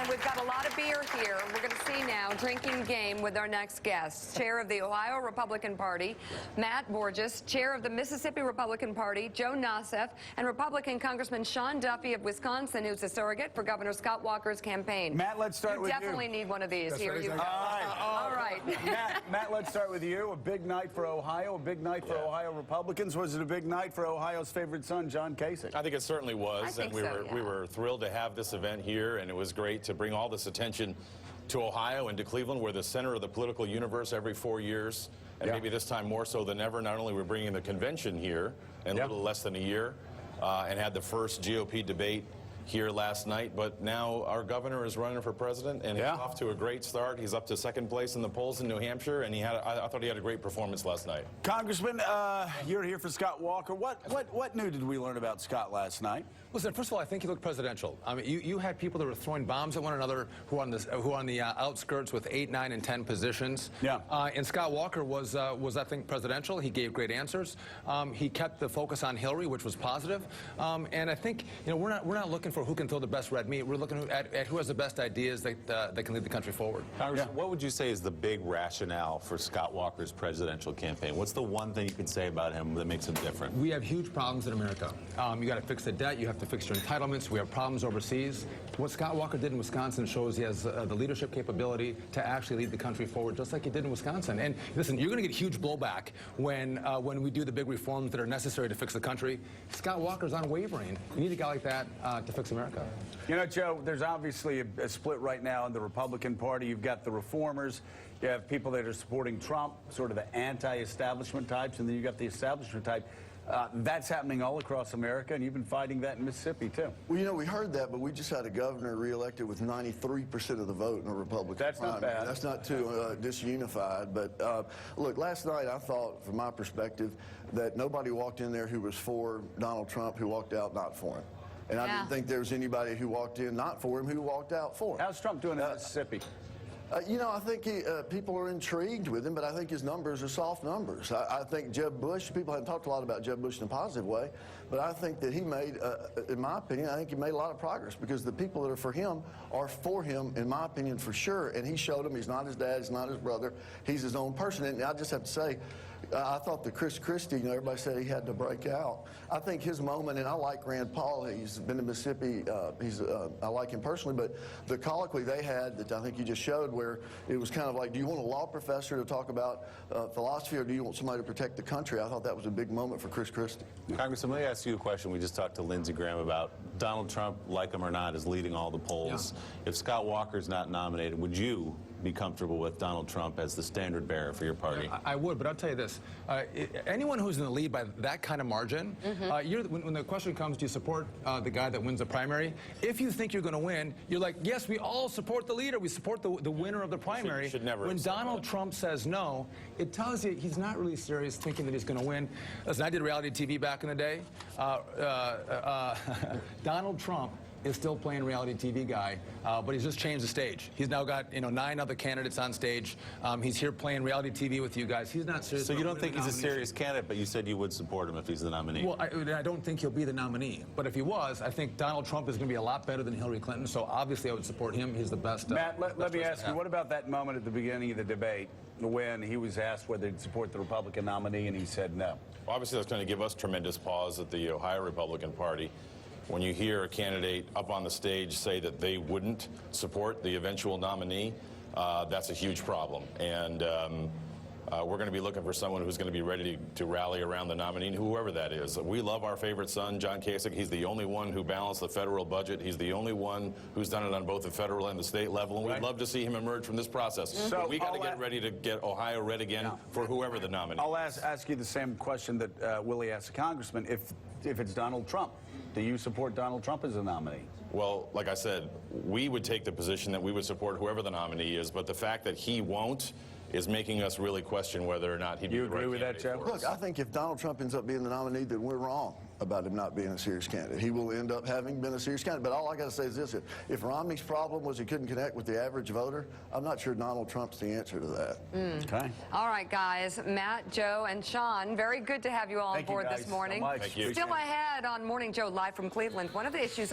And we've got a lot of beer here. We're going to see now drinking game with our next guest. Chair of the Ohio Republican Party, Matt Borges. Chair of the Mississippi Republican Party, Joe Nosef. And Republican Congressman Sean Duffy of Wisconsin, who's a surrogate for Governor Scott Walker's campaign. Matt, let's start with you. You definitely need one of these. That's Here right, you go. All right. Matt, let's start with you. A big night for Ohio, a big night for Ohio Republicans. Was it a big night for Ohio's favorite son, John Kasich? I think it certainly was. I think we were thrilled to have this event here, and it was great to bring all this attention to Ohio and to Cleveland. We're the center of the political universe every 4 years, and maybe this time more so than ever. Not only we're bringing the convention here in a little less than a year, and had the first GOP debate here last night, but now our governor is running for president, and he's off to a great start. He's up to second place in the polls in New Hampshire, and I thought he had a great performance last night. Congressman, you're here for Scott Walker. What new did we learn about Scott last night? Listen, first of all, I think he looked presidential. I mean, you had people that were throwing bombs at one another who were on the outskirts with 8, 9, and 10 positions. And Scott Walker was I think, presidential. He gave great answers. He kept the focus on Hillary, which was positive. And I think, we're not looking for who can throw the best red meat. We're looking at who has the best ideas that can lead the country forward. Congressman, what would you say is the big rationale for Scott Walker's presidential campaign? What's the one thing you can say about him that makes him different? We have huge problems in America. You got to fix the debt. You have to fix your entitlements. We have problems overseas. What Scott Walker did in Wisconsin shows he has the leadership capability to actually lead the country forward, just like he did in Wisconsin. And listen, you're going to get huge blowback when we do the big reforms that are necessary to fix the country. Scott Walker's unwavering. You need a guy like that to fix America. Joe, there's obviously a split right now in the Republican Party. You've got the reformers. You have people that are supporting Trump, sort of the anti-establishment types, and then you've got the establishment type. That's happening all across America, and you've been fighting that in Mississippi, too. Well, we heard that, but we just had a governor reelected with 93% of the vote in a Republican That's not bad. That's not too disunified. But, look, last night I thought, from my perspective, that nobody walked in there who was for Donald Trump who walked out not for him. And I didn't think there was anybody who walked in not for him who walked out for him. How's Trump doing in Mississippi? I think people are intrigued with him, but I think his numbers are soft numbers. I think Jeb Bush, people haven't talked a lot about Jeb Bush in a positive way, but I think that he made, in my opinion, I think he made a lot of progress because the people that are for him, in my opinion, for sure. And he showed them he's not his dad, he's not his brother, he's his own person. And I just have to say, I thought that Chris Christie, everybody said he had to break out. I think his moment, and I like Rand Paul, he's been to Mississippi, I like him personally, but the colloquy they had that I think you just showed where it was kind of like, do you want a law professor to talk about philosophy or do you want somebody to protect the country? I thought that was a big moment for Chris Christie. Congressman, let me ask you a question. We just talked to Lindsey Graham about Donald Trump, like him or not, is leading all the polls. If Scott Walker's not nominated, would you be comfortable with Donald Trump as the standard bearer for your party? I would, but I'll tell you this. Anyone who's in the lead by that kind of margin, when the question comes, do you support the guy that wins the primary? If you think you're going to win, you're like, yes, we all support the leader. We support the winner of the primary. You should never when Donald Trump says no, it tells you he's not really serious thinking that he's going to win. Listen, I did reality TV back in the day. Donald Trump is still playing reality TV guy, but he's just changed the stage. He's now got 9 other candidates on stage. He's here playing reality TV with you guys. He's not serious. So you don't think he's a serious candidate, but you said you would support him if he's the nominee. Well, I don't think he'll be the nominee. But if he was, I think Donald Trump is going to be a lot better than Hillary Clinton. So obviously I would support him. He's the best. Matt, let me ask you, what about that moment at the beginning of the debate when he was asked whether he'd support the Republican nominee and he said no? Obviously, that's going to give us tremendous pause at the Ohio Republican Party. When you hear a candidate up on the stage say that they wouldn't support the eventual nominee, that's a huge problem. And we're going to be looking for someone who's going to be ready to rally around the nominee, whoever that is. We love our favorite son, John Kasich. He's the only one who balanced the federal budget. He's the only one who's done it on both the federal and the state level, and we'd love to see him emerge from this process. So we got to get ready to get Ohio red again for whoever the nominee I'll ask you the same question that Willie asked the congressman. If it's Donald Trump, do you support Donald Trump as a nominee? Well, like I said, we would take the position that we would support whoever the nominee is, but the fact that he won't is making us really question whether or not he'd be the right candidate. You agree with that, Joe? Look, I think if Donald Trump ends up being the nominee, then we're wrong about him not being a serious candidate. He will end up having been a serious candidate. But all I got to say is this. If Romney's problem was he couldn't connect with the average voter, I'm not sure Donald Trump's the answer to that. Okay. All right, guys. Matt, Joe, and Sean, very good to have you all on board this morning. Thank you. Still ahead on Morning Joe, live from Cleveland. One of the issues